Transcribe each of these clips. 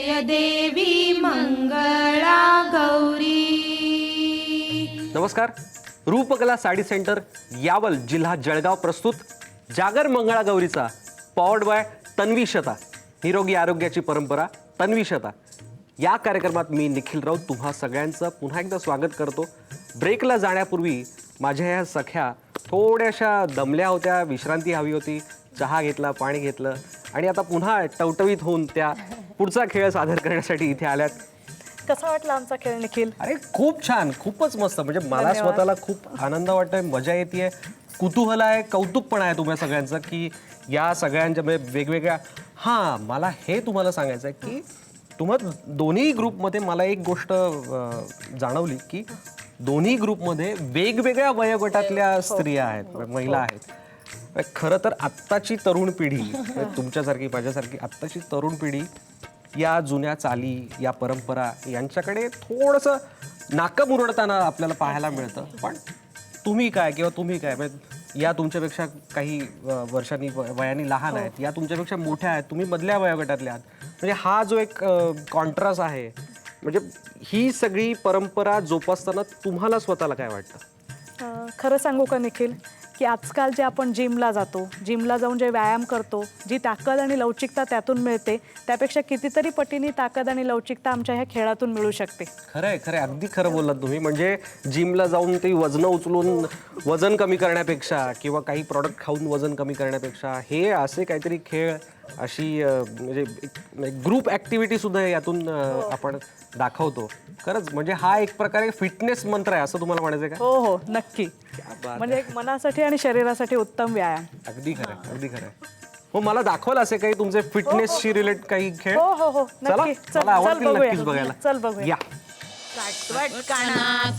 जय देवी मंगळा गौरी. नमस्कार. रूपकला साडी सेंटर यावल जिल्हा जळगाव प्रस्तुत जागर मंगळा गौरीचा पॉवर्ड बाय तन्वीशता निरोगी आरोग्याची परंपरा तन्वीशता या कार्यक्रमात मी निखिल राऊत तुम्हा सगळ्यांचं पुन्हा एकदा स्वागत करतो. ब्रेकला जाण्यापूर्वी माझ्या ह्या सख्या थोड्याशा दमल्या होत्या, विश्रांती हवी होती, चहा घेतला, पाणी घेतलं आणि आता पुन्हा टवटवीत होऊन त्या पुढचा खेळ सादर करण्यासाठी इथे आल्यात. कसा वाटला आमचा खेळ निखिल? अरे खूप छान, खूपच मस्त. म्हणजे मला स्वतःला खूप आनंद वाटतोय, मजा येते, कुतूहल आहे, कौतुक पण आहे तुम्हा सगळ्यांचं की या सगळ्यांच्या म्हणजे वेगवेगळ्या. हां, मला हे तुम्हाला सांगायचं आहे की तुम्हा दोन्ही ग्रुपमध्ये मला एक गोष्ट जाणवली की दोन्ही ग्रुपमध्ये वेगवेगळ्या वयोगटातल्या स्त्रिया आहेत, महिला आहेत. खरं तर आत्ताची तरुण पिढी, तुमच्यासारखी माझ्यासारखी आत्ताची तरुण पिढी या जुन्या चाली, या परंपरा यांच्याकडे थोडंसं नाकं मुरडताना आपल्याला पाहायला मिळतं. पण तुम्ही काय किंवा तुम्ही काय म्हणजे या तुमच्यापेक्षा काही वर्षांनी वयाने लहान आहेत, या तुमच्यापेक्षा मोठ्या आहेत, तुम्ही मधल्या वयोगटातल्या आहात. म्हणजे हा जो एक कॉन्ट्रास्ट आहे, म्हणजे ही सगळी परंपरा जोपासताना तुम्हाला स्वतःला काय वाटतं? खरं सांगू का निखिल, की आजकाल जे आपण जिमला जातो, जिमला जाऊन जे व्यायाम करतो, जी ताकद आणि लवचिकता त्यातून मिळते, त्यापेक्षा कितीतरी पटीने ताकद आणि लवचिकता आमच्या ह्या खेळातून मिळू शकते. खरंय, खरंय, अगदी खरं बोललात तुम्ही. म्हणजे जिमला जाऊन ते वजनं उचलून वजन कमी करण्यापेक्षा किंवा काही प्रॉडक्ट खाऊन वजन कमी करण्यापेक्षा हे असे काहीतरी खेळ, अशी म्हणजे ग्रुप ॲक्टिव्हिटी सुद्धा यातून आपण दाखवतो. खरंच म्हणजे हा एक प्रकारे फिटनेस मंत्र आहे असं तुम्हाला म्हणायचं का? हो हो, नक्की. म्हणजे एक मनासाठी आणि शरीरासाठी उत्तम व्यायाम. अगदी खरं, अगदी खरं. हो, मला दाखवाल असे काही तुमचे फिटनेसशी रिलेटेड काही खेळ? हो हो हो, चला, नक्की. मला आवडतील नक्कीच बघूया. बघायला. चल बघूया. या. काना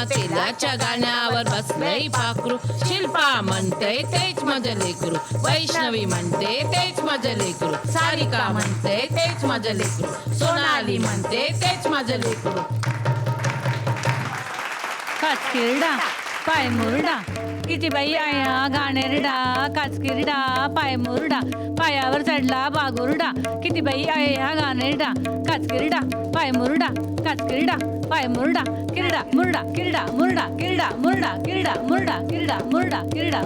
तेलाच्या गाण्यावर बसलंय पाखरू. शिल्पा म्हणते तेच माझं लेकरू, वैष्णवी म्हणते तेच माझं लेकरू, सारिका म्हणते तेच माझं लेकरू, सोनाली म्हणते तेच माझं लेकरू. काचकिरडा पाय मुरडा, किती बाई आया गाणेरडा, काचकिरडा पाय मुरडा, पायावर चढला बागुरडा, किती बाई आया गाणेरडा, काचकिरडा पाय मुरडा, काचकिरडा पाय मुरडा, किरडा मुरडा, किरडा मुरडा, किरडा मुरडा, किरडा मुरडा, किरडा मुरडा, किरडा.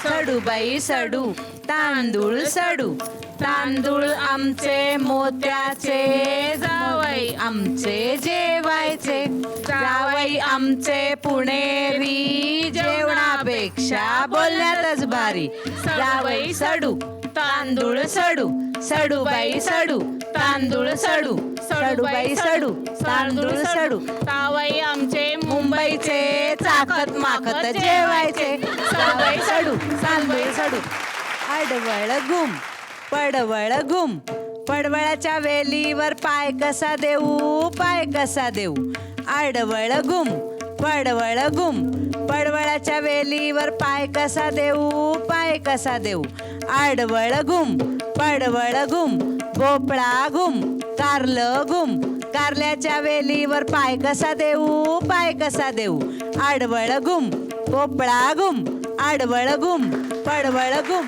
सडू बाई सडू, तांदूळ सडू, तांदूळ आमचे मोत्याचे, जावई आमचे जेवायचे, जावई आमचे पुणेरी, जेवणापेक्षा बोलण्यातच भारी. जावई सडू, तांदूळ सडू, सडू बाई सडू, तांदूळ सडू, सडू बाई सडू, तांदूळ सडू, जावई आमचे मुंबईचे, चाकत माकत जेवायचे, जावई सडू, तांदूळ सडू. आडवळ घुम पडवळ घुम, पडवळाच्या वेलीवर पाय कसा देऊ, पाय कसा देऊ. आडवळ घुम पडवळ घुम, पडवळाच्या वेलीवर पाय कसा देऊ, पाय कसा देऊ. आडवळ घुम पडवळ घुम, भोपळा घुम कारलं घुम, कारल्याच्या वेलीवर पाय कसा देऊ, पाय कसा देऊ. आडवळ घुम भोपळा घुम, आडवळ घुम पडवळ घुम.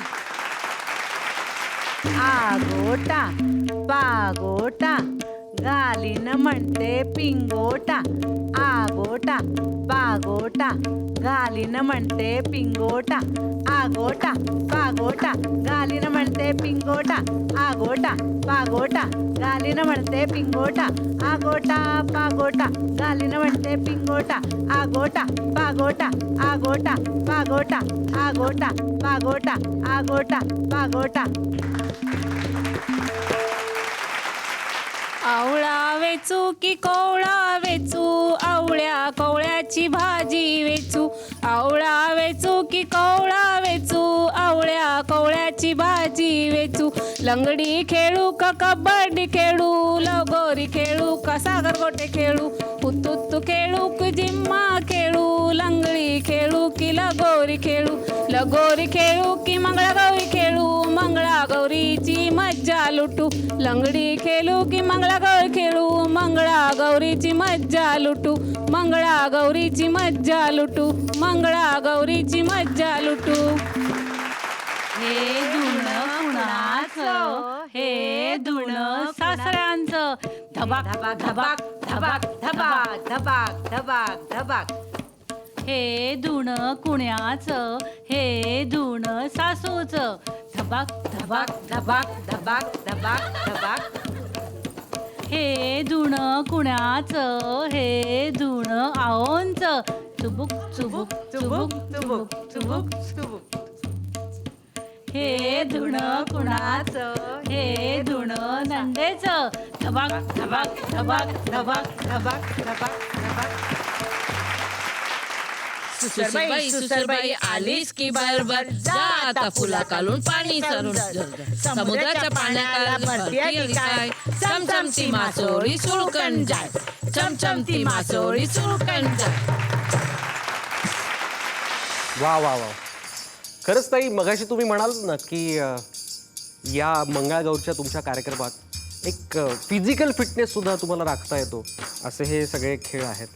आगोटा पागोटा, गालीन म्हणते पिंगोटा. आगोटा पागोटा, गालीन म्हणते पिंगोटा. आगोटा पागोटा, गालीन म्हणते पिंगोटा. आगोटा पागोटा, गालीन म्हणते पिंगोटा. आगोटा पागोटा, गालीन म्हणते पिंगोटा. आगोटा पागोटा, आगोटा पागोटा, आगोटा पागोटा, आगोटा पागोटा. आवळा वेचू की कोवळा वेचू, आवळ्या कोवळ्याची भाजी वेचू. आवळा वेचू की कोवळा वेचू, आवळ्या कोवळ्याची भाजी वेचू. लंगडी खेळू का कबड्डी खेळू, लगोरी खेळू का सागरगोटे खेळू. हुतुतू खेळू की जिम्मा खेळू, लंगडी खेळू की लगोरी खेळू. लगोरी खेळू की मंगळागौरी खेळू, मंगळागौरीची मज्जा लुटू. लंगडी खेळू की मंगळागौरी खेळू, मंगळागौरीची मज्जा लुटू. मंगळागौरीची मज्जा लुटू, मंगळागौरीची मज्जा लुटू. हे धुणं कुणाचं हे धुणं सासऱ्यांचं धबाक धबाक धबाक धबाक धबाक धबाक धबाक धबाक हे धुणं कुण्याचं हे धुणं सासूचं धबाक धबाक धबाक धबाक धबाक धबाक हे धुणं कुणाचं हे धुणं आहोंचं चुबुक चुबुक चुबुक चुबुक चुबुक चुबुक हे धुणं कुणाचं हे धुणं नंदेचं धबाक धबाक धबाक धबाक धबाक धबाक धबाक सुसरबाई आलीस की बरोबर जा आता फुला काढून पाणी चरून समुद्राच्या पाण्याला भरती आली काय चमचमती मासोळी सुळकण जाय चमचमती मासोळी सुळकण जाय. वा वा वा. खरंच ताई मगाशी तुम्ही म्हणाल ना की या मंगळागौरच्या तुमच्या कार्यक्रमात एक फिजिकल फिटनेस सुद्धा तुम्हाला राखता येतो असे हे सगळे खेळ आहेत.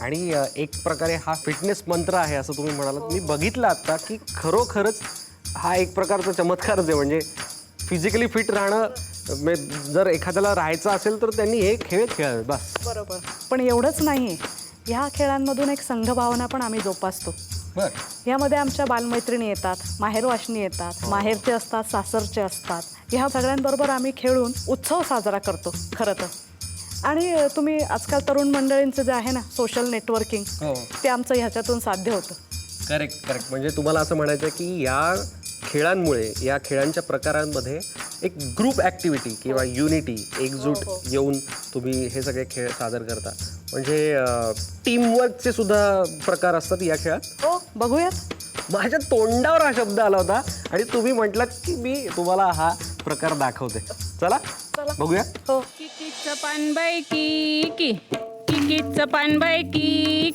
आणि एक प्रकारे हा फिटनेस मंत्र आहे असं तुम्ही म्हणालात. मी बघितलं आत्ता की खरोखरच हा एक प्रकारचा चमत्कारच आहे. म्हणजे फिजिकली फिट राहणं जर एखाद्याला राहायचं असेल तर त्यांनी हे खेळ खेळावे बस. बरोबर. पण एवढंच नाही, ह्या खेळांमधून एक संघभावना पण आम्ही जोपासतो. यामध्ये आमच्या बालमैत्रिणी येतात, माहेरवाशिणी येतात, माहेरचे असतात, सासरचे असतात. ह्या सगळ्यांबरोबर आम्ही खेळून उत्सव साजरा करतो खरं तर. आणि तुम्ही आजकाल तरुण मंडळींचं जे आहे ना सोशल नेटवर्किंग ते आमचं ह्याच्यातून साध्य होतं. Correct correct. म्हणजे तुम्हाला असं म्हणायचं आहे की या खेळांमुळे या खेळांच्या प्रकारांमध्ये एक ग्रुप ॲक्टिव्हिटी किंवा युनिटी एकजूट येऊन तुम्ही हे सगळे खेळ सादर करता. म्हणजे टीमवर्कचे सुद्धा प्रकार असतात या खेळात. हो, बघूयात. माझ्या तोंडावर हा शब्द आला होता आणि तुम्ही म्हटलात की मी तुम्हाला हा प्रकार दाखवते. चला बघूया. हो. किकीचं पानबाई की किकीचं पानबाई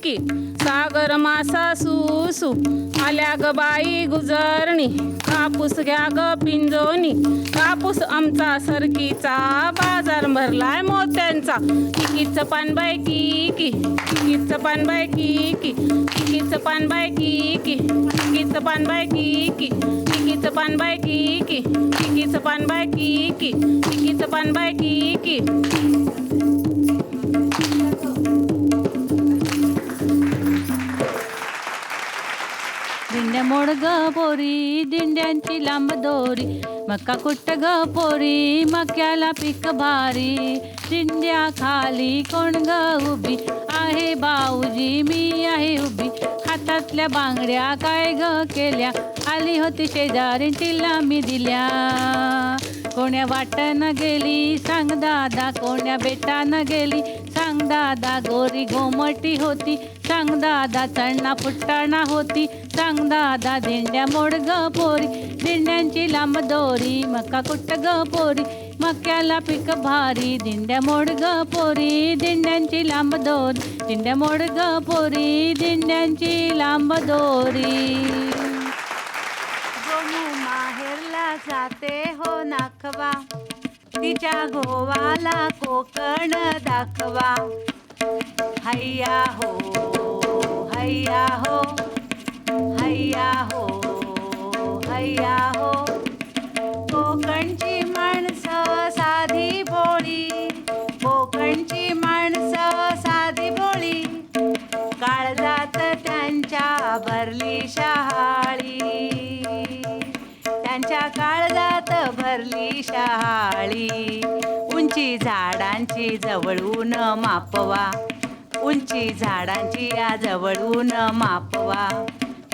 की सागर मासा सुसू आल्या ग बाई गुजरणी कापूस घ्या ग पिंजोनी कापूस आमचा सरकीचा बाजार भरलाय मोत्यांचा किकीचं पानबाई की किकीचं पानबाई की किकीचं पानबाई की किकीचं पानबाई की किकीचं पानबाई की किकीचं पानबाई की किकीचं पानबाई की दिंड्या मोड ग पोरी दिंड्यांची लांब दोरी मका कुट्ट ग पोरी मक्याला पीक भारी दिंड्या खाली कोण ग उभी आहे बाऊजी मी आहे उभी हातातल्या बांगड्या काय ग केल्या आली होती शेजारी तिला मी दिल्या कोण्या वाटानं गेली सांग दादा कोण्या बेटानं गेली सांग दादा गोरी गोमटी होती सांग दादा चणा फुट्टाणा होती सांग दादा दिंड्या मोड ग पोरी दिंड्यांची लांब दोरी मका कुट्ट ग पोरी मक्याला पीक भारी दिंड्या मोड ग पोरी दिंड्यांची लांब दोरी दिंड्या मोड ग पोरी दिंड्यांची लांब दोरी गोमू माहेरला जाते हो नाखवा तिच्या गोवाला कोकण दाखवा हैया हो हैया हो हैया हो हैया हो कोकणची माणसं साधी भोळी कोकणची माणसं साधी भोळी काळजात त्यांच्या भरली शहाळी त्यांच्या काळजात भरली शहाळी उंची झाडांची जवळून मापवा उंची झाडांची या जवळून मापवा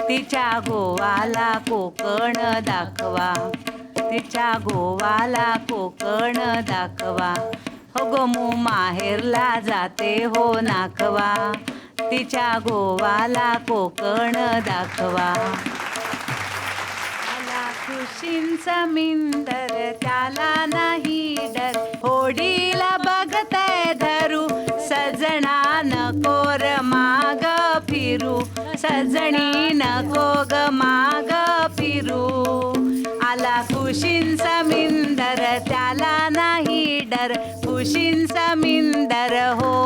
तिच्या गोवाला कोकण दाखवा तिच्या गोवाला कोकण दाखवा हो गोमू माहेरला जाते हो नाखवा तिच्या गोवाला कोकण दाखवा आला खुशींचा मिंदर त्याला नाही डर होडीला बघताय धरू सजना नको र माग फिरू सजणी नको ग माग फिरू आला खुशींचा मिंदर त्याला नाही डर खुशींचा मिंदर हो.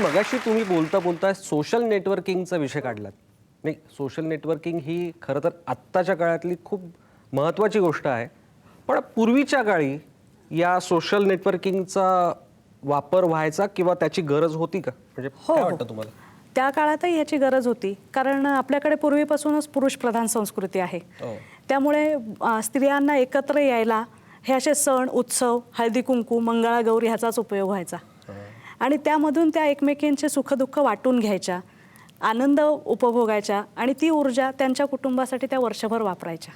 मगाशी तुम्ही बोलता बोलता सोशल नेटवर्किंगचा विषय काढलात. नाही, सोशल नेटवर्किंग ही खरं तर आत्ताच्या काळातली खूप महत्त्वाची गोष्ट आहे. पण पूर्वीच्या काळी या सोशल नेटवर्किंगचा वापर व्हायचा किंवा त्याची गरज होती का? म्हणजे काय वाटतं तुम्हाला? त्या काळातही ह्याची गरज होती, कारण आपल्याकडे पूर्वीपासूनच पुरुषप्रधान संस्कृती आहे. त्यामुळे स्त्रियांना एकत्र यायला हे असे सण उत्सव, हळदी कुंकू, मंगळागौर ह्याचाच उपयोग व्हायचा. आणि त्यामधून त्या एकमेकींचे सुखदुःख वाटून घ्यायच्या, आनंद उपभोगायच्या आणि ती ऊर्जा त्यांच्या कुटुंबासाठी त्या वर्षभर वापरायच्या.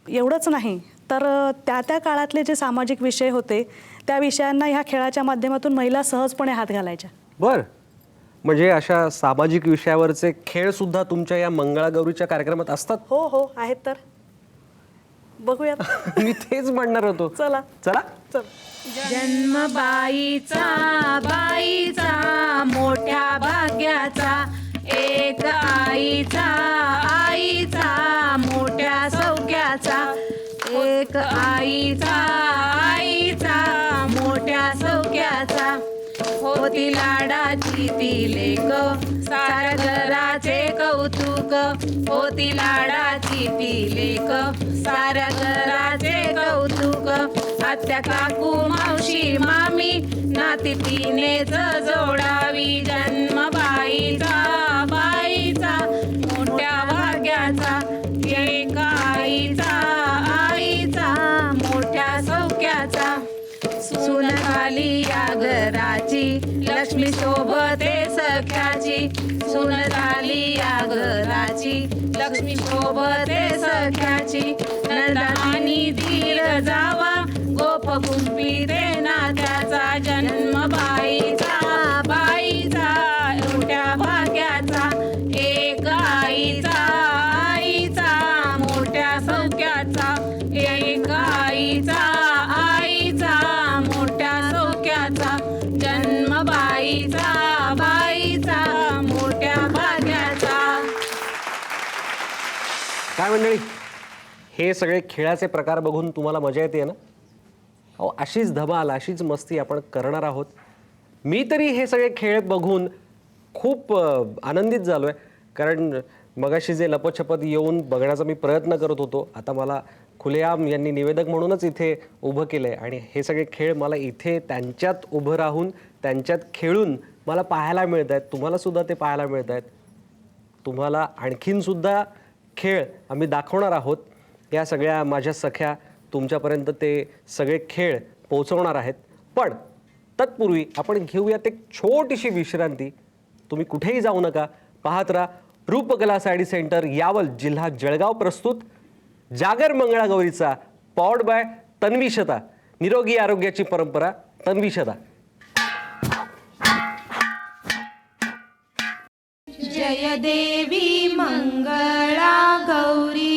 एवढंच नाही तर त्या त्या काळातले जे सामाजिक विषय होते त्या विषयांना ह्या खेळाच्या माध्यमातून महिला सहजपणे हात घालायच्या. बरं, म्हणजे अशा सामाजिक विषयावरचे खेळ सुद्धा तुमच्या या मंगळागौरीच्या कार्यक्रमात असतात? हो हो आहेत तर. बघूयात. मी तेच म्हणणार होतो. चला चला. चल. जन्म बाईचा मोठ्या भाग्याचा, एक आईचा मोठ्या सौख्याचा, एक आईचा मोठ्या सौख्याचा. होती लाडाची ती लेक, साऱ्या घराचे कौतुक. होती लाडाची ती लेक, साऱ्या घराचे कौतुक. आत्या काकू मावशी मामी नाती तिनेच जोडावी. जन्म बाईचा मोठ्या भाग्याचा, एक आईचा मोठ्या सौख्याचा. सून झाली या घराची, लक्ष्मी शोभते सख्याची. सून झाली या घराची, लक्ष्मी शोभते सख्याची. नंदानी धीर जावा, गोप कुंपी ते नात्याचा. जन्म बाईचा मोठ्या भाग्याचा, एक आईचा मोठ्या सौख्याचा. एक आईचा मोठ्या सौख्याचा. जन्म बाईचा मोठ्या भाग्याचा. काय मंडळी, हे सगळे खेळाचे प्रकार बघून तुम्हाला मजा येते ना? अहो, अशीच धमाल, अशीच मस्ती आपण करणार आहोत. मी तरी हे सगळे खेळ बघून खूप आनंदित झालो आहे, कारण मगाशी जे लपछपत येऊन बघण्याचा मी प्रयत्न करत होतो, आता मला खुलेआम यांनी निवेदक म्हणूनच इथे उभं केलं आहे. आणि हे सगळे खेळ मला इथे त्यांच्यात उभं राहून त्यांच्यात खेळून मला पाहायला मिळत आहेत. तुम्हालासुद्धा ते पाहायला मिळत आहेत. तुम्हाला आणखीनसुद्धा खेळ आम्ही दाखवणार आहोत. या सगळ्या माझ्या सख्या तुमच्यापर्यंत ते सगळे खेळ पोहोचवणार आहेत. पण तत्पूर्वी आपण घेऊयात एक छोटीशी विश्रांती. तुम्ही कुठेही जाऊ नका, पाहत राहा रूपकला साडी सेंटर, यावल, जिल्हा जळगाव प्रस्तुत जागर मंगळागौरीचा, पॉवर्ड बाय तन्वीशता. निरोगी आरोग्याची परंपरा, तन्वीशता. जय देवी मंगळा गौरी